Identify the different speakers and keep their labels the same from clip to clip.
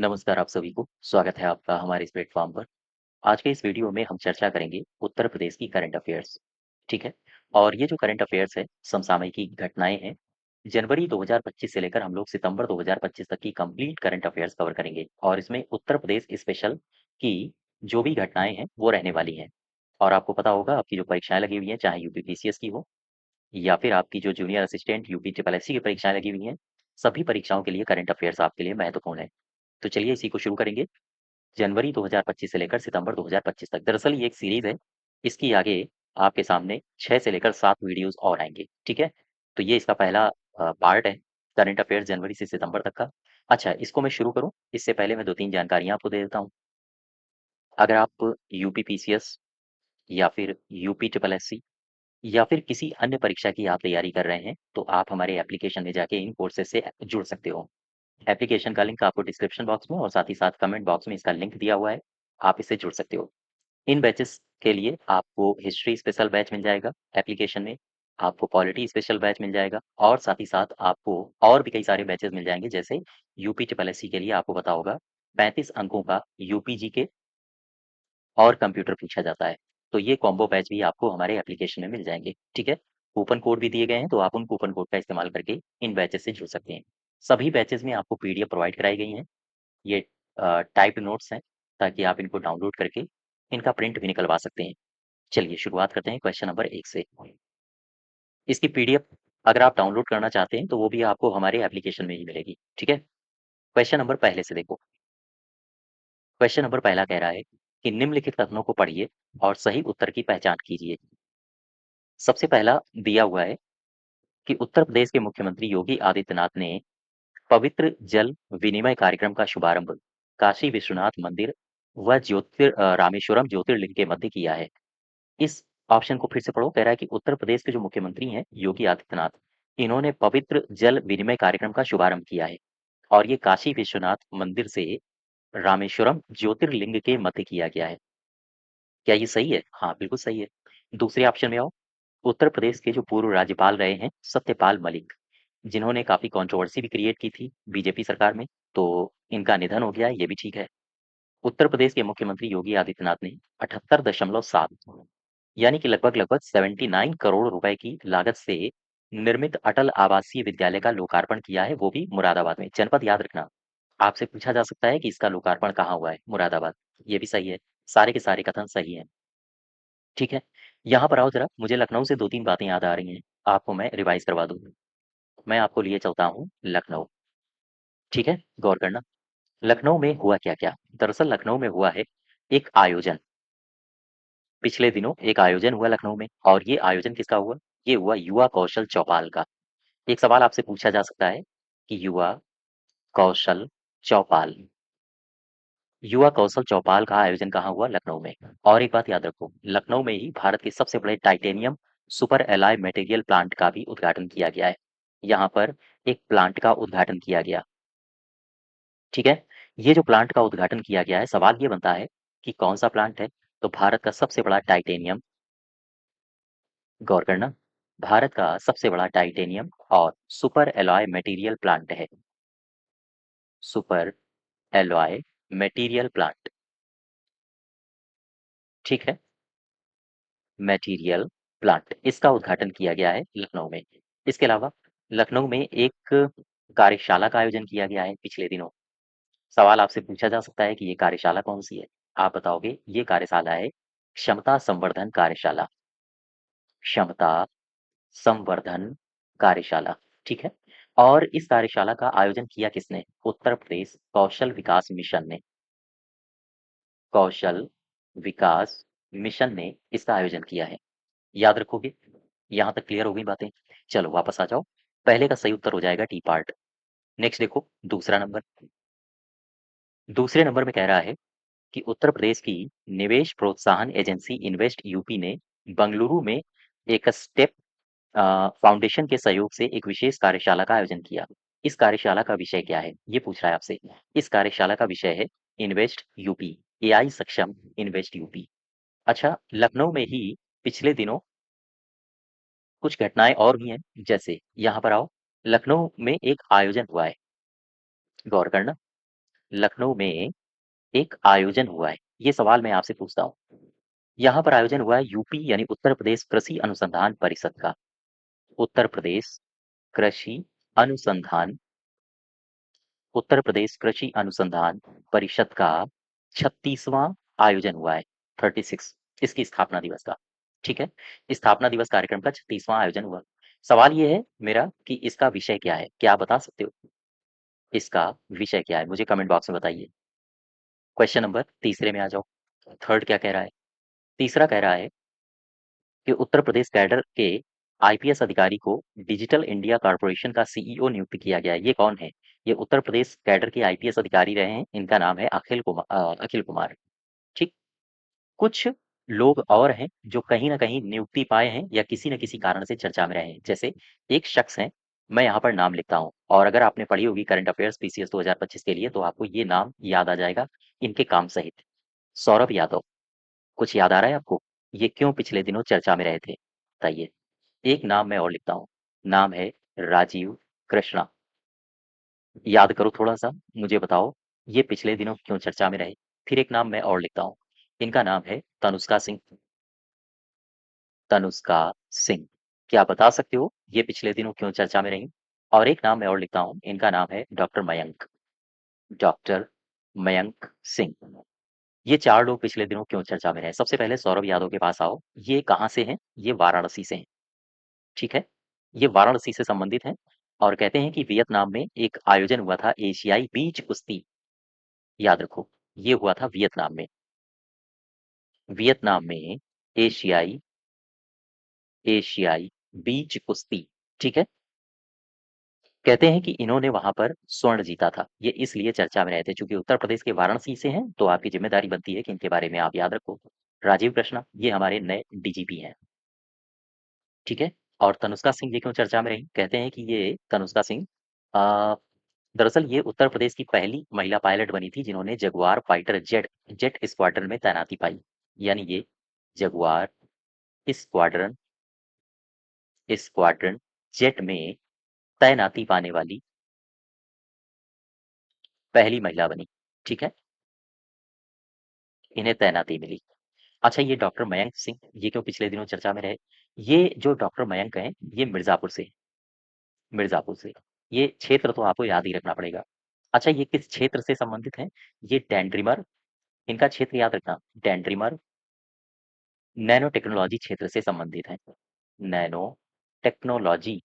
Speaker 1: नमस्कार आप सभी को, स्वागत है आपका हमारे इस प्लेटफ़ॉर्म पर। आज के इस वीडियो में हम चर्चा करेंगे उत्तर प्रदेश की करंट अफ़ेयर्स, ठीक है? और ये जो करंट अफ़ेयर्स है, समसामयिक घटनाएँ हैं। जनवरी 2025 से लेकर हम लोग सितंबर 2025 तक की कंप्लीट करंट अफ़ेयर्स कवर करेंगे और इसमें उत्तर प्रदेश स्पेशल की जो भी घटनाएँ हैं, वो रहने वाली हैं। और आपको पता होगा आपकी जो परीक्षाएँ लगी हुई हैं, चाहे यूपी पीसीएस की हो या फिर आपकी जो junior assistant UP triple SC की परीक्षाएँ लगी हुई हैं, सभी परीक्षाओं के लिए करंट अफ़ेयर्स आपके लिए महत्वपूर्ण है। तो चलिए इसी को शुरू करेंगे। जनवरी 2025 से लेकर सितंबर 2025 तक। दरअसल ये एक सीरीज़ है, इसकी आगे आपके सामने 6 से लेकर 7 वीडियोज़ और आएँगे, ठीक है? तो ये इसका पहला पार्ट है, करंट अफ़ेयर्स जनवरी से सितंबर तक का। अच्छा, इसको मैं शुरू करूँ, इससे पहले मैं 2-3 जानकारियाँ आपको दे देता हूँ। अगर आप यूपी पीसीएस या फिर यूपी ट्रिपल एससी या फिर किसी अन्य परीक्षा की आप तैयारी कर रहे हैं, तो आप हमारे एप्लीकेशन में जाके इन कोर्सेज़ से जुड़ सकते हो। एप्लीकेशन का लिंक आपको डिस्क्रिप्शन बॉक्स में और साथ ही साथ कमेंट बॉक्स में इसका लिंक दिया हुआ है, आप इससे जुड़ सकते हो। इन बैचेस के लिए आपको हिस्ट्री स्पेशल बैच मिल जाएगा एप्लीकेशन में, आपको पॉलिटी स्पेशल बैच मिल जाएगा और साथ ही साथ आपको और भी कई सारे बैचेस मिल जाएँगे जैसे यूपी ट्रिपल एससी के लिए आपको पता होगा 35 अंकों का यूपी जीके और कंप्यूटर पूछा जाता है। तो ये कॉम्बो बैच भी आपको हमारे एप्लीकेशन में मिल जाएँगे, ठीक है? कूपन कोड भी दिए गए हैं, तो आप उन कूपन कोड का इस्तेमाल करके इन बैचेस से जुड़ सकते हैं। सभी बैचेस में आपको पीडीएफ प्रोवाइड कराई गई हैं। ये टाइप्ड नोट्स हैं, ताकि आप इनको डाउनलोड करके इनका प्रिंट भी निकलवा सकते हैं। चलिए शुरुआत करते हैं क्वेश्चन नंबर 1 से। इसकी पीडीएफ अगर आप डाउनलोड करना चाहते हैं, तो वो भी आपको हमारे एप्लीकेशन में ही मिलेगी, ठीक है? क्वेश्चन नंबर पहले से देखो। क्वेश्चन नंबर पहला कह रहा है कि निम्नलिखित कथनों को पढ़िए और सही उत्तर की पहचान कीजिए। सबसे पहला दिया हुआ है कि उत्तर प्रदेश के मुख्यमंत्री योगी आदित्यनाथ ने पवित्र जल विनिमय कार्यक्रम का शुभारंभ काशी विश्वनाथ मंदिर व रामेश्वरम ज्योतिर्लिंग के मध्य किया है। इस ऑप्शन को फिर से पढ़ो। कह रहा है कि उत्तर प्रदेश के जो मुख्यमंत्री हैं योगी आदित्यनाथ, इन्होंने पवित्र जल विनिमय कार्यक्रम का शुभारंभ किया है और ये काशी विश्वनाथ मंदिर से रामेश्वरम ज्योतिर्लिंग के मध्य किया गया है। क्या ये सही है? हाँ, बिल्कुल सही है। दूसरे ऑप्शन में आओ। उत्तर प्रदेश के जो पूर्व राज्यपाल रहे हैं सत्यपाल मलिक, जिन्होंने काफी कंट्रोवर्सी भी क्रिएट की थी बीजेपी सरकार में, तो इनका निधन हो गया है, ये भी ठीक है। उत्तर प्रदेश के मुख्यमंत्री योगी आदित्यनाथ ने 78.7 यानी कि लगभग 79 करोड़ रुपए की लागत से निर्मित अटल आवासीय विद्यालय का लोकार्पण किया है, वो भी मुरादाबाद में। जनपद याद रखना। आपसे पूछा जा सकता है कि इसका लोकार्पण कहाँ हुआ है? मुरादाबाद। ये भी सही है। सारे के सारे कथन सही हैं। ठीक है। यहाँ पर आओ जरा, मुझे लखनऊ से 2-3 बातें याद आ रही हैं। आपको मैं रिवाइज करवा दूँ। मैं आपको लिए चलता हूँ लखनऊ। ठीक है? गौर करना। लखनऊ में हुआ क्या-क्या? दरअसल लखनऊ में हुआ है एक आयोजन। पिछले दिनों एक आयोजन हुआ लखनऊ में और ये आयोजन किसका हुआ? ये हुआ युवा कौशल चौपाल का। एक सवाल आपसे पूछा जा सकता है कि युवा कौशल चौपाल, युवा कौशल चौपाल का आयोजन कहाँ हुआ? लखनऊ में। और एक बात याद रखो, लखनऊ में ही भारत के सबसे बड़े titanium super alloy material plant का भी उद्घाटन किया गया है। यहाँ पर एक प्लांट का उद्घाटन किया गया, ठीक है? ये जो प्लांट का उद्घाटन किया गया है, सवाल ये बनता है कि कौन सा प्लांट है? तो भारत का सबसे बड़ा टाइटेनियम, गौर करना, भारत का सबसे बड़ा टाइटेनियम और सुपर एलॉय मटेरियल प्लांट है। सुपर एलॉय मटेरियल प्लांट, ठीक है? मटेरियल प्लांट, इसका उद्घाटन किया गया है लखनऊ में। इसके अलावा लखनऊ में एक कार्यशाला का आयोजन किया गया है पिछले दिनों। सवाल आपसे पूछा जा सकता है कि ये कार्यशाला कौन-सी है? आप बताओगे ये कार्यशाला है क्षमता संवर्धन कार्यशाला। क्षमता संवर्धन कार्यशाला, ठीक है? और इस कार्यशाला का आयोजन किया किसने? उत्तर प्रदेश कौशल विकास मिशन ने। कौशल विकास मिशन ने इसका आयोजन किया है। याद रखोगे? यहाँ तक क्लियर हो गई बातें? चलो वापस आ जाओ। पहले का सही उत्तर हो जाएगा टी पार्ट। नेक्स्ट देखो दूसरा नंबर। दूसरे नंबर में कह रहा है कि उत्तर प्रदेश की निवेश प्रोत्साहन एजेंसी इन्वेस्ट यूपी ने बंगलुरु में एक स्टेप फाउंडेशन के सहयोग से एक विशेष कार्यशाला का आयोजन किया। इस कार्यशाला का विषय क्या है? ये पूछ रहा है आपसे। इस कार्यशाला का विषय है इन्वेस्ट यूपी, एआई सक्षम इन्वेस्ट यूपी। अच्छा, लखनऊ में ही पिछले दिनों कुछ घटनाएं और भी हैं, जैसे यहाँ पर आओ, लखनऊ में एक आयोजन हुआ है, गौर करना। लखनऊ में एक आयोजन हुआ है। ये सवाल मैं आपसे पूछता हूँ। यहाँ पर आयोजन हुआ है यूपी यानी उत्तर प्रदेश कृषि अनुसंधान परिषद का। उत्तर प्रदेश कृषि अनुसंधान उत्तर प्रदेश कृषि अनुसंधान परिषद का 36वां आयोजन हुआ है। 36 इसकी स्थापना दिवस का। ठीक है, स्थापना दिवस कार्यक्रम का 36वां आयोजन हुआ। सवाल ये है मेरा कि इसका विषय क्या है? क्या आप बता सकते हो? इसका विषय क्या है? मुझे कमेंट बॉक्स में बताइए। क्वेश्चन नंबर तीसरे में आ जाओ। थर्ड क्या कह रहा है? तीसरा कह रहा है कि उत्तर प्रदेश कैडर के आईपीएस अधिकारी को डिजिटल इंडिया कॉर्पोरेशन का सीईओ नियुक्त किया गया है। ये कौन है? ये उत्तर प्रदेश कैडर के आईपीएस अधिकारी रहे हैं। इनका नाम है अखिल कुमार। ठीक। कुछ लोग और हैं जो कहीं न कहीं नियुक्ति पाए हैं या किसी न किसी कारण से चर्चा में रहे हैं। जैसे एक शख्स हैं, मैं यहाँ पर नाम लिखता हूँ और अगर आपने पढ़ी होगी करंट अफेयर्स पीसीएस 2025 के लिए तो आपको ये नाम याद आ जाएगा इनके काम सहित। सौरभ यादव, कुछ याद आ रहा है आपको? ये क्यों पिछले दिनों चर्चा में रहे थे? बताइए। एक नाम मैं और लिखता हूँ, नाम है राजीव कृष्णा। याद करो थोड़ा-सा, मुझे बताओ, ये पिछले दिनों क्यों चर्चा में रहे? फिर एक नाम मैं और लिखता हूँ, इनका नाम है तनुष्का सिंह। तनुष्का सिंह। क्या आप बता सकते हो ये पिछले दिनों क्यों चर्चा में रहीं? और एक नाम मैं और लिखता हूँ, इनका नाम है डॉक्टर मयंक। डॉक्टर मयंक सिंह। ये 4 लोग पिछले दिनों क्यों चर्चा में रहे? सबसे पहले सौरभ यादव के पास आओ। ये कहाँ से हैं? ये वाराणसी से हैं, ठीक है? ये वाराणसी से संबंधित हैं और कहते हैं कि वियतनाम में एक आयोजन हुआ था एशियाई बीच कुश्ती। याद रखो, ये हुआ था वियतनाम में। वियतनाम में एशियाई एशियाई बीच कुश्ती, ठीक है? कहते हैं कि इन्होंने वहाँ पर स्वर्ण जीता था। ये इसलिए चर्चा में रहे थे चूँकि उत्तर प्रदेश के वाराणसी से हैं, तो आपकी ज़िम्मेदारी बनती है कि इनके बारे में आप याद रखो। राजीव कृष्णा, ये हमारे नए डीजीपी हैं, ठीक है? और तनुष्का सिंह ये क्यों चर्चा में रहीं? कहते हैं कि ये तनुष्का सिंह अ, दरअसल ये उत्तर प्रदेश की पहली महिला पायलट बनी थी जिन्होंने Jaguar fighter jet jet squadron में तैनाती पाई। यानी ये जगुआर स्क्वाड्रन स्क्वाड्रन जेट में तैनाती पाने वाली पहली महिला बनी, ठीक है? इन्हें तैनाती मिली। अच्छा ये डॉक्टर मयंक सिंह, ये क्यों पिछले दिनों चर्चा में रहे? ये जो डॉक्टर मयंक हैं, ये मिर्ज़ापुर से। ये क्षेत्र तो आपको याद ही रखना पड़ेगा। अच्छा ये किस क्षेत्र से संबंधित हैं? ये डेंड्रीमर, इनका क्षेत्र याद रखना, डेंड्रीमर नैनो टेक्नोलॉजी क्षेत्र से संबंधित हैं। नैनो टेक्नोलॉजी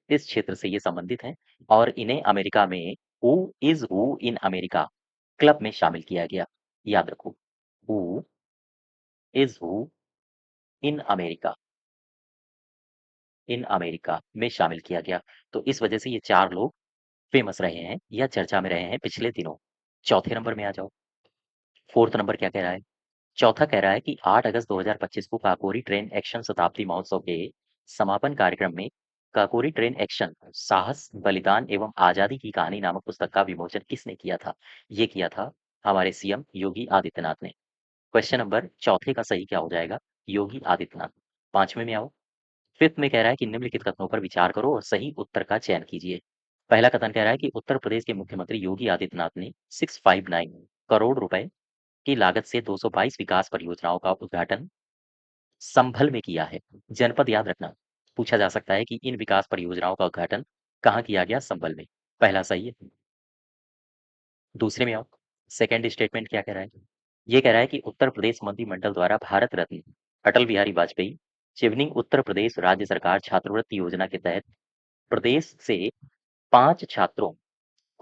Speaker 1: इस क्षेत्र से ये संबंधित हैं और इन्हें अमेरिका में who is who in America club में शामिल किया गया। याद रखो, who is who in America में शामिल किया गया। तो इस वजह से ये 4 लोग फ़ेमस रहे हैं या चर्चा में रहे हैं पिछले दिनों। चौथे नंबर में आ जाओ। फोर्थ नंबर क्या कह रहा है? चौथा कह रहा है कि 8 अगस्त 2025 को काकोरी ट्रेन एक्शन शताब्दी महोत्सव के समापन कार्यक्रम में काकोरी ट्रेन एक्शन साहस, बलिदान एवं आज़ादी की कहानी नामक पुस्तक का विमोचन किसने किया था? ये किया था हमारे सीएम योगी आदित्यनाथ ने। क्वेश्चन नंबर चौथे का सही क्या हो जाएगा? योगी आदित्यनाथ। 5वें में आओ। फिफ्थ में कह रहा है कि निम्नलिखित कथनों पर विचार करो और सही उत्तर का चयन कीजिए। पहला कथन कह रहा है कि उत्तर प्रदेश के मुख्यमंत्री योगी आदित्यनाथ ने 659 करोड़ रुपए की लागत से 222 विकास परियोजनाओं का उद्घाटन संभल में किया है। जनपद याद रखना। पूछा जा सकता है कि इन विकास परियोजनाओं का उद्घाटन कहाँ किया गया? संभल में। पहला सही है। दूसरे में आओ। सेकंड स्टेटमेंट क्या कह रहा है? ये कह रहा है कि उत्तर प्रदेश मंत्रिमंडल द्वारा भारत रत्न अटल बिहारी वाजपेयी चिवनिंग उत्तर प्रदेश राज्य सरकार छात्रवृत्ति योजना के तहत प्रदेश से 5 छात्रों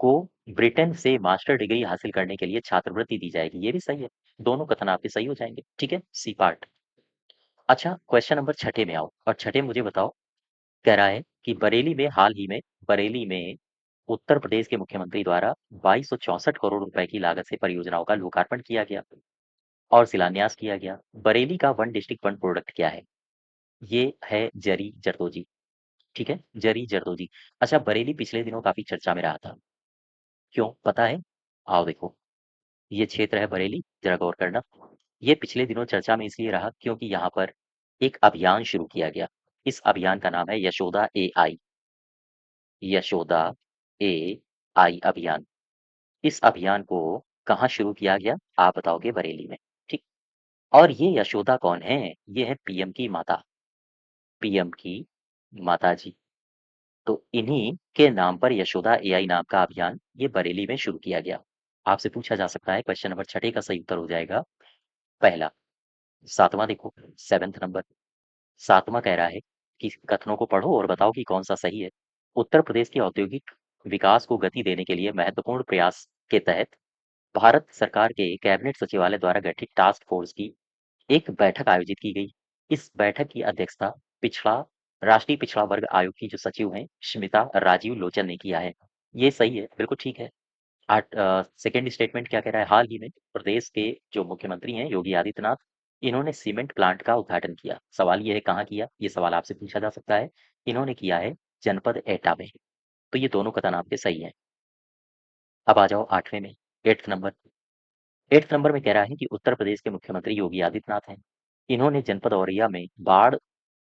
Speaker 1: को ब्रिटेन से मास्टर डिग्री हासिल करने के लिए छात्रवृत्ति दी जाएगी। ये भी सही है। दोनों कथन आपके सही हो जाएंगे, ठीक है? C part. अच्छा क्वेश्चन नंबर छठे में आओ और छठे मुझे बताओ। कह रहा है कि बरेली में उत्तर प्रदेश के मुख्यमंत्री द्वारा 2264 करोड़ रुपए की लागत से परियोजनाओं का लोकार्पण किया गया और शिलान्यास किया गया। बरेली का वन डिस्ट्रिक्ट वन प्रोडक्ट क्या है? ये है जरी जरदोजी, ठीक है? जरी जरदोजी। अच्छा बरेली पिछले दिनों काफी चर्चा में रहा था, क्यों पता है? आओ देखो। ये क्षेत्र है बरेली, जरा गौर करना। ये पिछले दिनों चर्चा में इसलिए रहा क्योंकि यहाँ पर एक अभियान शुरू किया गया। इस अभियान का नाम है यशोदा एआई। यशोदा एआई अभियान। इस अभियान को कहाँ शुरू किया गया? आप बताओगे बरेली में, ठीक। और ये यशोदा कौन है? ये है पीएम की माता, पीएम की माता जी। तो इन्हीं के नाम पर यशोदा एआई नाम का अभियान ये बरेली में शुरू किया गया। आपसे पूछा जा सकता है, क्वेश्चन नंबर 6 का सही उत्तर हो जाएगा पहला। 7वां देखो, 7th नंबर, 7वां कह रहा है कि कथनों को पढ़ो और बताओ कि कौन सा सही है। उत्तर प्रदेश के औद्योगिक विकास को गति देने के लिए महत्वपूर्ण प्रयास के तहत भारत सरकार के कैबिनेट सचिवालय द्वारा गठित टास्क फोर्स की एक बैठक आयोजित की गई। इस बैठक की अध्यक्षता पिछड़ा राष्ट्रीय पिछड़ा वर्ग आयोग की जो सचिव हैं स्मिता राजीव लोचन ने किया है। ये सही है, बिल्कुल ठीक है। सेकंड स्टेटमेंट क्या कह रहा है? हाल ही में प्रदेश के जो मुख्यमंत्री हैं योगी आदित्यनाथ, इन्होंने सीमेंट प्लांट का उद्घाटन किया। सवाल ये है कहाँ किया? ये सवाल आपसे पूछा जा सकता है। इन्होंने किया है जनपद एटा में। तो ये दोनों कथन आपके सही हैं। अब आ जाओ 8वें में, 8th नंबर। 8th नंबर में कह रहा है कि उत्तर प्रदेश के मुख्यमंत्री योगी आदित्यनाथ हैं। इन्होंने जनपद औरैया में बाढ़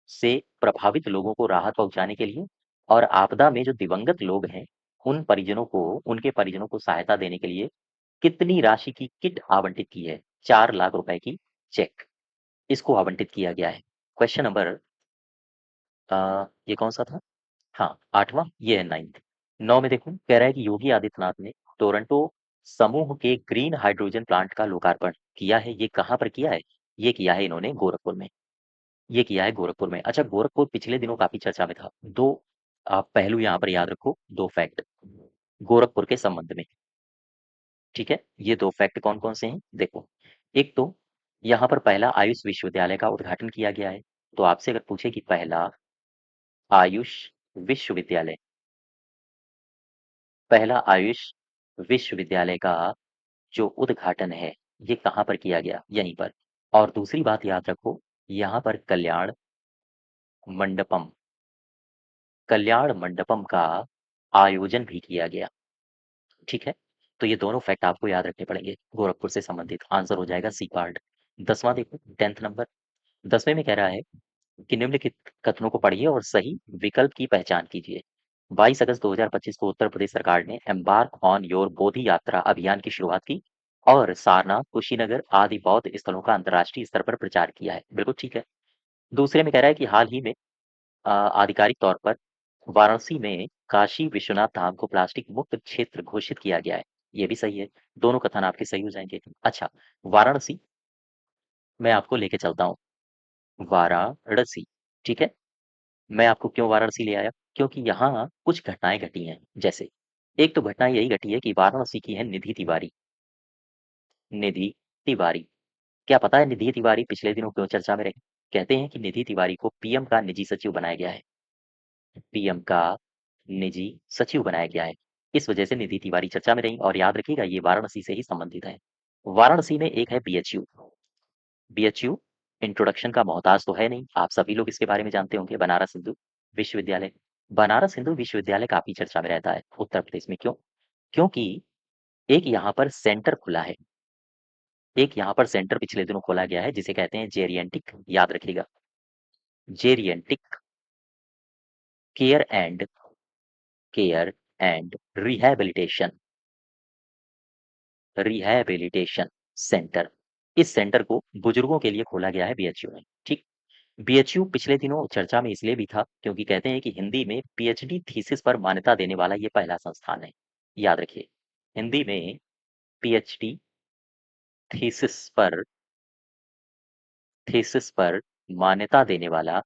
Speaker 1: से प्रभावित लोगों को राहत पहुंचाने के लिए और आपदा में जो दिवंगत लोग हैं उनके परिजनों को सहायता देने के लिए कितनी राशि की किट आवंटित की है? 4 लाख रुपए की चेक इसको आवंटित किया गया है। क्वेश्चन नंबर ये कौन सा था? हाँ, 8वां, ये है 9th। 9 में देखो, कह रहा है कि योगी आदित्यनाथ ने टोरंटो समूह के ग्रीन हाइड्रोजन प्लांट का लोकार्पण किया है। ये कहाँ पर किया है? ये किया है इन्होंने गोरखपुर में। ये किया है गोरखपुर में। अच्छा, गोरखपुर पिछले दिनों काफी चर्चा में था। दो आप पहलू यहाँ पर याद रखो, दो फैक्ट गोरखपुर के संबंध में। ठीक है, ये दो फैक्ट कौन कौन से हैं देखो। एक तो यहाँ पर पहला आयुष विश्वविद्यालय का उद्घाटन किया गया है। तो आपसे अगर पूछे कि पहला आयुष विश्वविद्यालय, पहला आयुष विश्वविद्यालय का जो उद्घाटन है ये कहाँ पर किया गया? यहीं पर। और दूसरी बात याद रखो, यहाँ पर मंडपम कल्याण मंडपम का आयोजन भी किया गया। ठीक है, तो ये दोनों फैक्ट आपको याद रखने पड़ेंगे गोरखपुर से संबंधित। आंसर हो जाएगा सी पार्ट। 10वां देखो, 10th नंबर। 10वें में कह रहा है कि निम्नलिखित कथनों को पढ़िए और सही विकल्प की पहचान कीजिए। 22 अगस्त 2025 को उत्तर प्रदेश सरकार ने एम्बार्क ऑन योर बोधि यात्रा अभियान की शुरुआत की और सारनाथ, कुशीनगर आदि बौद्ध स्थलों का अंतर्राष्ट्रीय स्तर पर प्रचार किया है। बिल्कुल ठीक है। दूसरे में कह रहा है कि हाल ही में आधिकारिक तौर पर वाराणसी में काशी विश्वनाथ धाम को प्लास्टिक मुक्त क्षेत्र घोषित किया गया है। ये भी सही है। दोनों कथन आपके सही हो जाएंगे। अच्छा, वाराणसी मैं आपको लेके चलता हूँ। वाराणसी, ठीक है। मैं आपको क्यों वाराणसी ले आया? क्योंकि यहाँ कुछ घटनाएं घटी हैं। जैसे एक तो घटना यही घटी है कि वाराणसी की है निधि तिवारी। निधि तिवारी, क्या पता है निधि तिवारी पिछले दिनों क्यों चर्चा में रही? कहते हैं कि निधि तिवारी को पीएम का निजी सचिव बनाया गया है। पीएम का निजी सचिव बनाया गया है। इस वजह से निधि तिवारी चर्चा में रही। और याद रखिएगा ये वाराणसी से ही संबंधित है। वाराणसी में एक है बीएचयू। बीएचयू इंट्रोडक्शन का मोहताज तो है नहीं, आप सभी लोग इसके बारे में जानते होंगे। बनारस हिंदू विश्वविद्यालय। बनारस हिंदू विश्वविद्यालय काफी चर्चा में रहता है उत्तर प्रदेश में। क्यों? क्योंकि एक यहाँ पर सेंटर खुला है। एक यहाँ पर सेंटर पिछले दिनों खोला गया है जिसे कहते हैं जेरियंटिक, याद रखिएगा, geriatric care and rehabilitation rehabilitation centre. इस सेंटर को बुजुर्गों के लिए खोला गया है बीएचयू में। ठीक। बीएचयू पिछले दिनों चर्चा में इसलिए भी था क्योंकि कहते हैं कि हिंदी में पीएचडी थीसिस पर मान्यता देने वाला ये पहला संस्थान है। याद रखिए, हिंदी में पीएचडी थीसिस पर थीसिस पर मान्यता देने वाला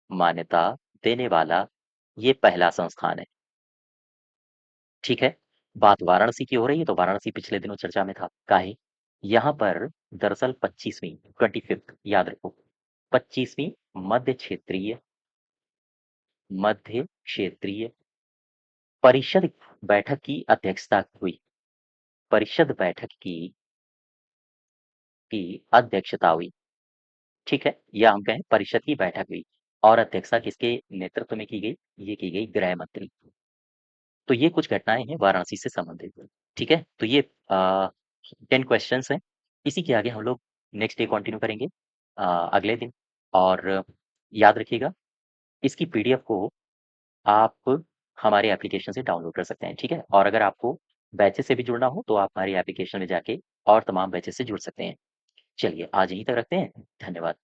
Speaker 1: मान्यता देने वाला ये पहला संस्थान है। ठीक है। बात वाराणसी की हो रही है तो वाराणसी पिछले दिनों चर्चा में था। काहे? यहाँ पर दरअसल 25वीं 25th, याद रखो, 25वीं मध्य क्षेत्रीय परिषद बैठक की अध्यक्षता हुई। परिषद बैठक की अध्यक्षता हुई। ठीक है, या हम कहें परिषद की बैठक हुई। और अध्यक्षता किसके नेतृत्व में की गई? ये की गई गृह मंत्री। तो ये कुछ घटनाएं हैं वाराणसी से संबंधित। ठीक है, तो ये 10 क्वेश्चंस हैं। इसी के आगे हम लोग नेक्स्ट डे कंटिन्यू करेंगे, अगले दिन। और याद रखिएगा, इसकी पीडीएफ को आप हमारे एप्लीकेशन से डाउनलोड कर सकते हैं। ठीक है, और अगर आपको बैचेस से भी जुड़ना हो तो आप हमारी एप्लीकेशन में जाके और तमाम बैचेस से जुड़ सकते हैं। चलिए आज यहीं तक रखते हैं। धन्यवाद।